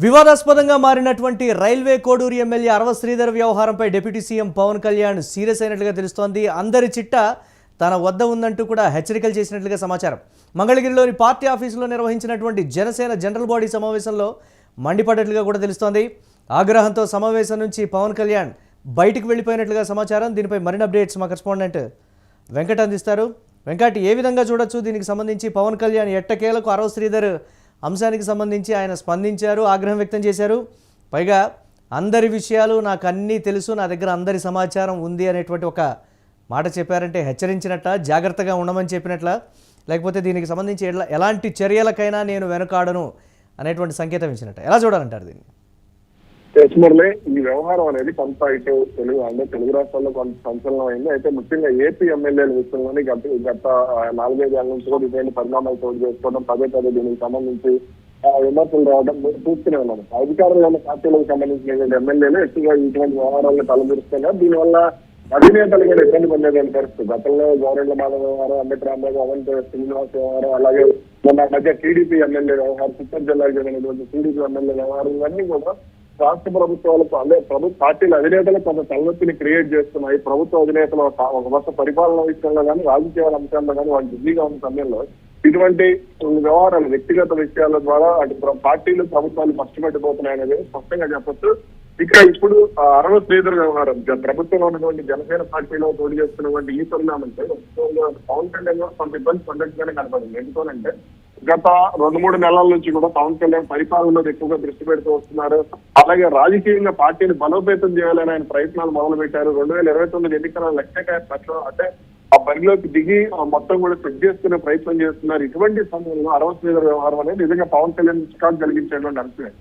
వివాదాస్పదంగా మారినటువంటి Railway Koduru MLA Arava Sridhar వ్యవహారంపై deputy CM Pawan Kalyan serious అయినట్లుగా తెలుస్తోంది. అందరి చిట్ట తన వద్ద ఉందంటూ కూడా హెచ్చరికలు చేసినట్లుగా సమాచారం. మంగళగిరిలోని పార్టీ ఆఫీసులో నిర్వహించినటువంటి జనసేన జనరల్ బాడీ సమావేశంలో మండిపడ్డట్లుగా కూడా తెలుస్తోంది. ఆగ్రహంతో సమావేశం నుంచి పవన్ కళ్యాణ్ బయటికి వెళ్ళిపోయినట్లుగా సమాచారం. దీనిపై మరిన్ని అప్డేట్స్ మా కరెస్పాండెంట్ వెంకట్ అందిస్తారు. వెంకట్, ఏ విధంగా చూడొచ్చు దీనికి సంబంధించి? పవన్ కళ్యాణ్ ఎట్టకేలకు అరవ శ్రీధర్ అంశానికి సంబంధించి ఆయన స్పందించారు, ఆగ్రహం వ్యక్తం చేశారు. పైగా అందరి విషయాలు నాకు అన్నీ తెలుసు, నా దగ్గర అందరి సమాచారం ఉంది అనేటువంటి ఒక మాట చెప్పారంటే హెచ్చరించినట్ల, జాగ్రత్తగా ఉండమని చెప్పినట్ల, లేకపోతే దీనికి సంబంధించి ఎలాంటి చర్యలకైనా నేను వెనుకాడను అనేటువంటి సంకేతం ఇచ్చినట్ట? ఎలా చూడాలంటారు దీన్ని? మురళి, ఈ వ్యవహారం అనేది కొంత ఇటు తెలుగు రాష్ట్రాల్లో కొంత సంచలనం అయింది. అయితే ముఖ్యంగా ఏపీ ఎమ్మెల్యేల విషయంలోని గత 4-5 ఏళ్ల నుంచి కూడా ఇటువంటి పరిణామాలు చోటు చేసుకోవడం, పదే దీనికి సంబంధించి విమర్శలు రావడం చూస్తూనే ఉన్నాము. అధికారంలో ఉన్న పార్టీలకు సంబంధించిన ఎమ్మెల్యేలు ఎక్కువగా ఇటువంటి వ్యవహారాలను తలదూరుస్తున్నారు. దీనివల్ల అధినేతలు కూడా ఇబ్బంది పొందేదని పరిస్థితి. గతంలో గౌరెండ్ల మాధవ్ వ్యవహారం, అంబేద్కర్ రాంబాబు, అవంత్ శ్రీనివాస్ వ్యవహారం, అలాగే మొన్న మధ్య టీడీపీ ఎమ్మెల్యే వ్యవహారం, చిత్తూరు జిల్లాకు చెందినటువంటి టీడీపీ ఎమ్మెల్యే వ్యవహారం, ఇవన్నీ కూడా రాష్ట్ర ప్రభుత్వాలకు ప్రభుత్వ పార్టీల అధినేతలు కొంత తలనొప్పిని క్రియేట్ చేస్తున్నాయి. ప్రభుత్వ అధినేతలు ఒక వర్ష పరిపాలన విషయంలో కానీ, రాజకీయాల అంశాల్లో కానీ వాళ్ళు బిజీగా ఉన్న సమయంలో ఇటువంటి వ్యవహారాలు, వ్యక్తిగత విషయాల ద్వారా అటు పార్టీలు ప్రభుత్వాలు కష్టపెట్టిపోతున్నాయనేది స్పష్టంగా చెప్పొచ్చు. ఇక ఇప్పుడు అరవ శ్రీధర్ వ్యవహారం, ప్రభుత్వంలో ఉన్నటువంటి జనసేన పార్టీలో పోటీ చేస్తున్నటువంటి ఈ పరిణామంటే పవన్ కళ్యాణ్ కొంత ఇబ్బంది పడ్డట్టుగానే కనపడింది. ఎందుకంటే గత 2-3 నెలల నుంచి కూడా పవన్ కళ్యాణ్ పరిపాలనలో ఎక్కువగా దృష్టి పెడుతూ వస్తున్నారు. అలాగే రాజకీయంగా పార్టీని బలోపేతం చేయాలని ఆయన ప్రయత్నాలు మొదలు పెట్టారు. 2029 ఎన్నికల లక్ష్య అంటే ఆ బరిలోకి దిగి మొత్తం కూడా సెట్ చేసుకునే ప్రయత్నం చేస్తున్నారు. ఇటువంటి సమయంలో అరవ శ్రీధర్ వ్యవహారం అనేది నిజంగా పవన్ కళ్యాణ్ చికాకు కలిగించేటువంటి అంశమే.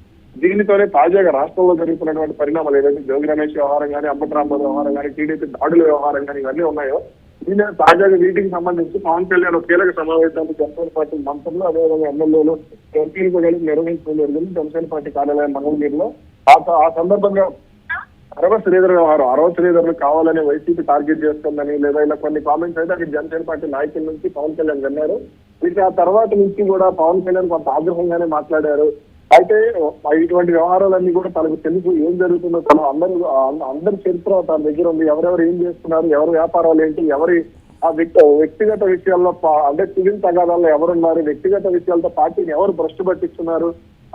దీనితోనే తాజాగా రాష్ట్రంలో జరుగుతున్నటువంటి పరిణామాలు ఏదైతే జోగి రమేష్ వ్యవహారం కానీ, అంబేద్కర్ రాంబాబు వ్యవహారం కానీ, టీడీపీ దాడుల వ్యవహారం కానీ ఇవన్నీ ఉన్నాయో, దీని తాజాగా వీటికి సంబంధించి పవన్ కళ్యాణ్ కీలక సమావేశాలు జనసేన పార్టీ మంత్రులు, అదేవిధంగా ఎమ్మెల్యేలు, ఎంపీలకు కలిసి నిర్వహించడం జరిగింది జనసేన పార్టీ కార్యాలయం మంగళగిరిలో. ఆ సందర్భంగా అరవ శ్రీధర్ వ్యవహారం, అరవ శ్రీధర్లు కావాలని వైసీపీ టార్గెట్ చేస్తుందని, లేదా ఇలా కొన్ని కామెంట్స్ అయితే అక్కడ జనసేన పార్టీ నాయకుల నుంచి పవన్ కళ్యాణ్ విన్నారు. ఇక ఆ తర్వాత నుంచి కూడా పవన్ కళ్యాణ్ కొంత ఆగ్రహంగానే మాట్లాడారు. అయితే ఇటువంటి వ్యవహారాలన్నీ కూడా తనకు తెలుసు, ఏం జరుగుతుందో తను అందరి చరిత్ర తన దగ్గర ఉంది. ఎవరెవరు ఏం చేస్తున్నారు, ఎవరి వ్యాపారాలు ఏంటి, ఎవరి ఆ వ్యక్తిగత విషయాల్లో అంటే సివిల్ తగాదాల్లో ఎవరున్నారు, వ్యక్తిగత విషయాలతో పార్టీని ఎవరు భ్రష్టు పట్టిస్తున్నారు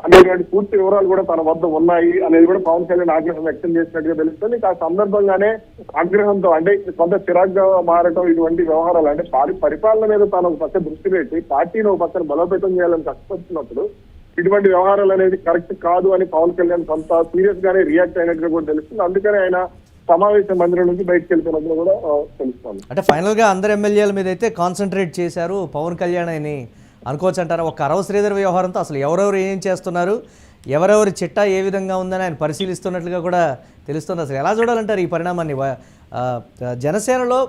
అనేటువంటి పూర్తి వివరాలు కూడా తన వద్ద ఉన్నాయి అనేది కూడా పవన్ కళ్యాణ్ ఆగ్రహం వ్యక్తం చేసినట్టుగా తెలుస్తుంది. ఆ సందర్భంగానే ఆగ్రహంతో అంటే కొంత చిరాగ్గా మారటం ఇటువంటి వ్యవహారాలు అంటే పరిపాలన మీద తాను ఒక పక్క దృష్టి పెట్టి పార్టీని ఒక పక్కన బలోపేతం చేయాలని కష్టపడుతున్నప్పుడు ఇటువంటి వ్యవహారాలు అనేది కరెక్ట్ కాదు అని పవన్ కళ్యాణ్ కొంత సీరియస్ గానే రియాక్ట్ అయినట్టుగా కూడా తెలుస్తుంది. అందుకనే ఆయన సమావేశ మందిరం నుంచి బయటకు వెళ్తున్నట్లు కూడా తెలుస్తుంది. అంటే ఫైనల్ గా అందరు ఎమ్మెల్యేల మీద అయితే కాన్సన్ట్రేట్ చేశారు పవన్ కళ్యాణ్ అని అనుకోవచ్చు అంటారా? ఒక అరవ శ్రీధర్ వ్యవహారంతో అసలు ఎవరెవరు ఏం చేస్తున్నారు, ఎవరెవరి చిట్టా ఏ విధంగా ఉందని ఆయన పరిశీలిస్తున్నట్లుగా కూడా తెలుస్తుంది. అసలు ఎలా చూడాలంటారు ఈ పరిణామాన్ని? జనసేనలో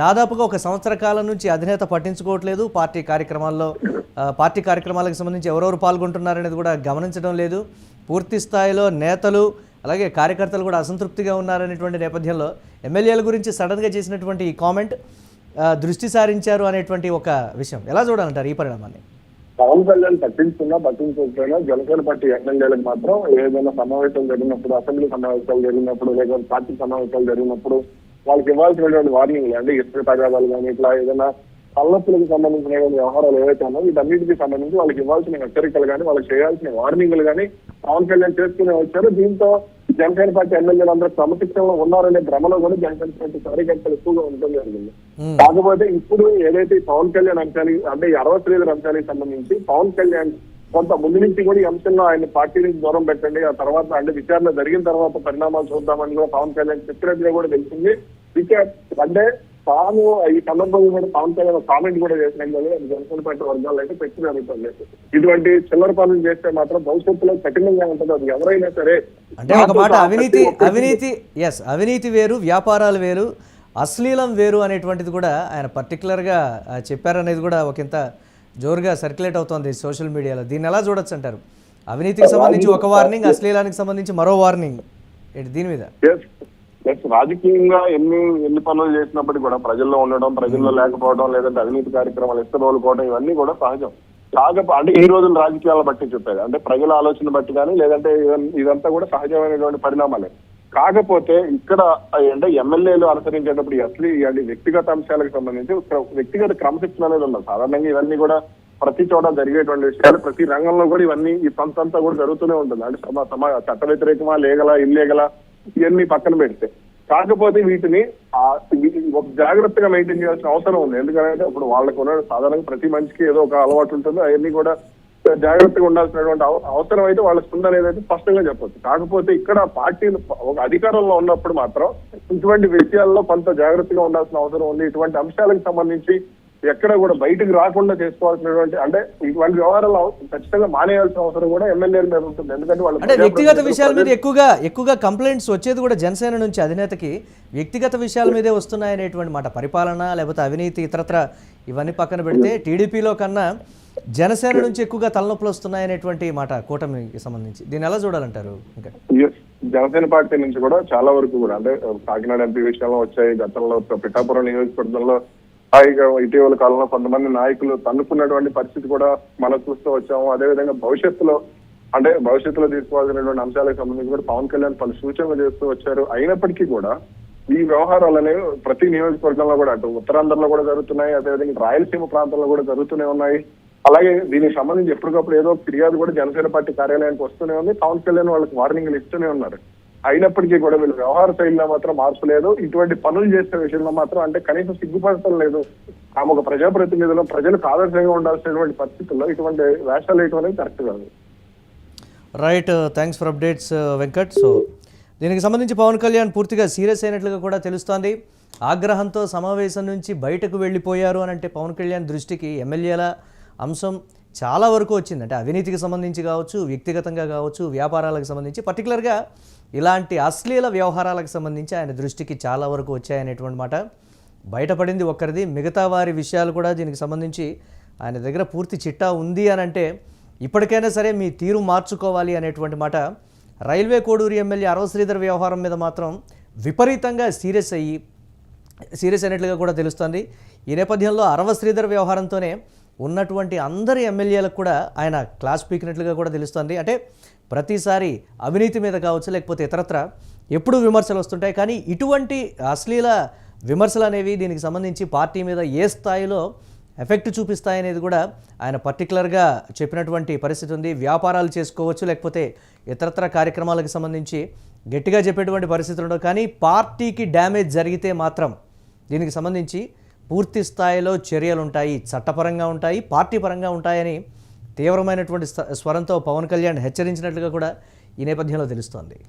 దాదాపుగా 1 సంవత్సర కాలం నుంచి అధినేత పట్టించుకోవట్లేదు. పార్టీ కార్యక్రమాలకు సంబంధించి ఎవరెవరు పాల్గొంటున్నారనేది కూడా గమనించడం లేదు. పూర్తి స్థాయిలో నేతలు అలాగే కార్యకర్తలు కూడా అసంతృప్తిగా ఉన్నారనేటువంటి నేపథ్యంలో ఎమ్మెల్యేల గురించి సడన్గా చేసినటువంటి ఈ కామెంట్ దృష్టి సారించారు అనేటువంటి ఒక విషయం ఎలా చూడాలంటారు ఈ పరిణామాన్ని? పవన్ కళ్యాణ్ పట్టించుకోకపోయినా జనసేన పార్టీ ఎమ్మెల్యేలకు మాత్రం ఏదైనా సమావేశాలు జరిగినప్పుడు, అసెంబ్లీ సమావేశాలు జరిగినప్పుడు, లేదా పార్టీ సమావేశాలు జరిగినప్పుడు వాళ్ళకి ఇవ్వాల్సినటువంటి వార్నింగ్లు అంటే ఇసుక తగాదాలు కానీ ఇట్లా ఏదైనా తలనొప్పులకు సంబంధించిన వ్యవహారాలు ఏవైతే ఉన్నాయో వీటన్నిటికి సంబంధించి వాళ్ళకి ఇవ్వాల్సిన హెచ్చరికలు కానీ, వాళ్ళకి చేయాల్సిన వార్నింగ్లు కానీ పవన్ కళ్యాణ్ చేసుకునే వచ్చారు. దీంతో జనసేన పార్టీ ఎమ్మెల్యేలు అందరూ క్రమశిక్షణలో ఉన్నారనే భ్రమలో కూడా జనసేన పార్టీ కార్యకర్తలు ఎక్కువగా ఉండడం జరిగింది. కాకపోతే ఇప్పుడు ఏదైతే పవన్ కళ్యాణ్ అంశానికి అంటే ఈ అరవ శ్రీధర్ అంశానికి సంబంధించి పవన్ కళ్యాణ్ కొంత ముందు నుంచి కూడా ఈ అంశంలో ఆయన పార్టీ నుంచి దూరం పెట్టండి, ఆ తర్వాత అంటే విచారణ జరిగిన తర్వాత పరిణామాలు చూద్దామని కూడా పవన్ కళ్యాణ్ చెప్పినట్టుగా కూడా తెలిసింది. ఇక అంటే తాను ఈ సందర్భంగా కూడా పవన్ కళ్యాణ్ కామెంట్ కూడా చేసినట్టు జనసేన పార్టీ వర్గాలు అయితే పెట్టి జరుగుతుంది. ఇటువంటి చిల్లర పనులు చేస్తే మాత్రం భవిష్యత్తులో కఠినంగా ఉంటుంది. అది ఎవరైనా సరే అంటే ఒక మాట అవినీతి వేరు, వ్యాపారాలు వేరు, అశ్లీలం వేరు అనేటువంటిది కూడా ఆయన పర్టికులర్గా చెప్పారనేది కూడా ఒకంత జోరుగా సర్క్యులేట్ అవుతోంది సోషల్ మీడియాలో. దీన్ని ఎలా చూడొచ్చు అంటారు? అవినీతికి సంబంధించి ఒక వార్నింగ్, అశ్లీలానికి సంబంధించి మరో వార్నింగ్ ఏంటి దీని మీద? రాజకీయంగా ఎన్ని పనులు చేసినప్పటికీ కూడా ప్రజల్లో ఉండడం, ప్రజల్లో లేకపోవడం, లేదంటే అవినీతి కార్యక్రమాలు ఎత్తబోలుకోవడం ఇవన్నీ కూడా సహజం. అంటే ఈ రోజుల రాజకీయాలను బట్టి చెప్పేది, అంటే ప్రజల ఆలోచన బట్టి కానీ లేదంటే ఇదంతా కూడా సహజమైనటువంటి పరిణామాలే. కాకపోతే ఇక్కడ అంటే ఎమ్మెల్యేలు అనుసరించేటప్పుడు అసలు ఇలాంటి వ్యక్తిగత అంశాలకు సంబంధించి వ్యక్తిగత క్రమశిక్షణ అనేది ఉన్నది. సాధారణంగా ఇవన్నీ కూడా ప్రతి చోట జరిగేటువంటి విషయాలు, ప్రతి రంగంలో కూడా ఇవన్నీ ఈ సంతంతా కూడా జరుగుతూనే ఉంటుంది. అంటే చట్ట వ్యతిరేకమా లేగలా ఇల్లేగలా ఇవన్నీ పక్కన పెడితే, కాకపోతే వీటిని ఒక జాగ్రత్తగా మెయింటైన్ చేయాల్సిన అవసరం ఉంది. ఎందుకంటే ఇప్పుడు వాళ్ళకు ఉన్న సాధారణంగా ప్రతి మనిషికి ఏదో ఒక అలవాటు ఉంటుంది, అవన్నీ కూడా జాగ్రత్తగా ఉండాల్సినటువంటి అవసరం అయితే వాళ్ళకి ఉందనేది అయితే స్పష్టంగా చెప్పొచ్చు. కాకపోతే ఇక్కడ పార్టీలు ఒక అధికారంలో ఉన్నప్పుడు మాత్రం ఇటువంటి విషయాల్లో కొంత జాగ్రత్తగా ఉండాల్సిన అవసరం ఉంది. ఇటువంటి అంశాలకు సంబంధించి ఎక్కడ కూడా బయటకు రాకుండా చేసుకోవాల్సినటువంటి, అంటే ఇటువంటి వ్యవహారాలు ఖచ్చితంగా మానేయాల్సిన అవసరం కూడా ఎమ్మెల్యేల మీద ఉంటుంది. ఎందుకంటే అంటే వ్యక్తిగత విషయాల మీద ఎక్కువగా కంప్లైంట్స్ వచ్చేది కూడా జనసేన నుంచి అధినేతకి వ్యక్తిగత విషయాల మీదే వస్తున్నాయనేటువంటి మాట. పరిపాలన లేకపోతే అవినీతి ఇతరత్ర ఇవన్నీ పక్కన పెడితే టీడీపీలో కన్నా జనసేన నుంచి ఎక్కువగా తలనొప్పులు వస్తున్నాయనేటువంటి మాట కూటమికి సంబంధించి. దీన్ని ఎలా చూడాలంటారు? ఇంకా జనసేన పార్టీ నుంచి కూడా చాలా వరకు కూడా, అంటే కాకినాడ ఎంపీ విషయంలో వచ్చాయి, గతంలో పిఠాపురం నియోజకవర్గంలో ఇటీవల కాలంలో కొంతమంది నాయకులు తన్నుకున్నటువంటి పరిస్థితి కూడా మనం చూస్తూ వచ్చాము. అదేవిధంగా భవిష్యత్తులో తీసుకోవాల్సినటువంటి అంశాలకు సంబంధించి కూడా పవన్ కళ్యాణ్ పలు సూచనలు చేస్తూ వచ్చారు. అయినప్పటికీ కూడా ఈ వ్యవహారాలు అనేవి ప్రతి నియోజకవర్గంలో కూడా, అటు ఉత్తరాంధ్రలో కూడా జరుగుతున్నాయి, అదేవిధంగా రాయలసీమ ప్రాంతంలో కూడా జరుగుతూనే ఉన్నాయి. అలాగే దీనికి సంబంధించి ఎప్పటికప్పుడు ఏదో ఫిర్యాదు కూడా జనసేన పార్టీ కార్యాలయానికి వస్తూనే ఉంది. పవన్ కళ్యాణ్ వాళ్ళకి వార్నింగ్లు ఇస్తూనే ఉన్నారు. అయినప్పటికీ కూడా వీళ్ళు వ్యవహార శైలిలో మాత్రం మార్పు లేదు. ఇటువంటి పనులు చేసే విషయంలో మాత్రం అంటే కనీసం సిగ్గుపడటం లేదు. ఆమె ఒక ప్రజాప్రతినిధులు, ప్రజలకు ఆదర్శంగా ఉండాల్సినటువంటి పరిస్థితుల్లో ఇటువంటి వేషాలు వేయటం అనేది కరెక్ట్ కాదు. Right, thanks for updates Venkat. So దీనికి సంబంధించి పవన్ కళ్యాణ్ పూర్తిగా సీరియస్ అయినట్లుగా కూడా తెలుస్తోంది. ఆగ్రహంతో సమావేశం నుంచి బయటకు వెళ్ళిపోయారు అని అంటే పవన్ కళ్యాణ్ దృష్టికి ఎమ్మెల్యేల అంశం చాలా వరకు వచ్చింది. అంటే అవినీతికి సంబంధించి కావచ్చు, వ్యక్తిగతంగా కావచ్చు, వ్యాపారాలకు సంబంధించి, పర్టికులర్గా ఇలాంటి అశ్లీల వ్యవహారాలకు సంబంధించి ఆయన దృష్టికి చాలా వరకు వచ్చాయనేటువంటి మాట బయటపడింది ఒక్కరిది. మిగతా వారి విషయాలు కూడా దీనికి సంబంధించి ఆయన దగ్గర పూర్తి చిట్టా ఉంది అని అంటే ఇప్పటికైనా సరే మీ తీరు మార్చుకోవాలి అనేటువంటి మాట. రైల్వే కోడూరు ఎమ్మెల్యే అరవ శ్రీధర్ వ్యవహారం మీద మాత్రం విపరీతంగా సీరియస్ అయినట్లుగా కూడా తెలుస్తుంది. ఈ నేపథ్యంలో అరవ శ్రీధర్ వ్యవహారంతోనే ఉన్నటువంటి అందరి ఎమ్మెల్యేలకు కూడా ఆయన క్లాస్ పీకినట్లుగా కూడా తెలుస్తుంది. అంటే ప్రతిసారి అవినీతి మీద కావచ్చు, లేకపోతే ఇతరత్ర ఎప్పుడూ విమర్శలు వస్తుంటాయి. కానీ ఇటువంటి అశ్లీల విమర్శలు అనేవి దీనికి సంబంధించి పార్టీ మీద ఏ స్థాయిలో ఎఫెక్ట్ చూపిస్తాయనేది కూడా ఆయన పర్టికులర్గా చెప్పినటువంటి పరిస్థితి ఉంది. వ్యాపారాలు చేసుకోవచ్చు, లేకపోతే ఇతరత్ర కార్యక్రమాలకు సంబంధించి గట్టిగా చెప్పేటువంటి పరిస్థితులు ఉండవు. కానీ పార్టీకి డ్యామేజ్ జరిగితే మాత్రం దీనికి సంబంధించి పూర్తి స్థాయిలో చర్యలు ఉంటాయి, చట్టపరంగా ఉంటాయి, పార్టీ పరంగా ఉంటాయని తీవ్రమైనటువంటి స్వరంతో పవన్ కళ్యాణ్ హెచ్చరించినట్లుగా కూడా ఈ నేపథ్యంలో తెలుస్తోంది.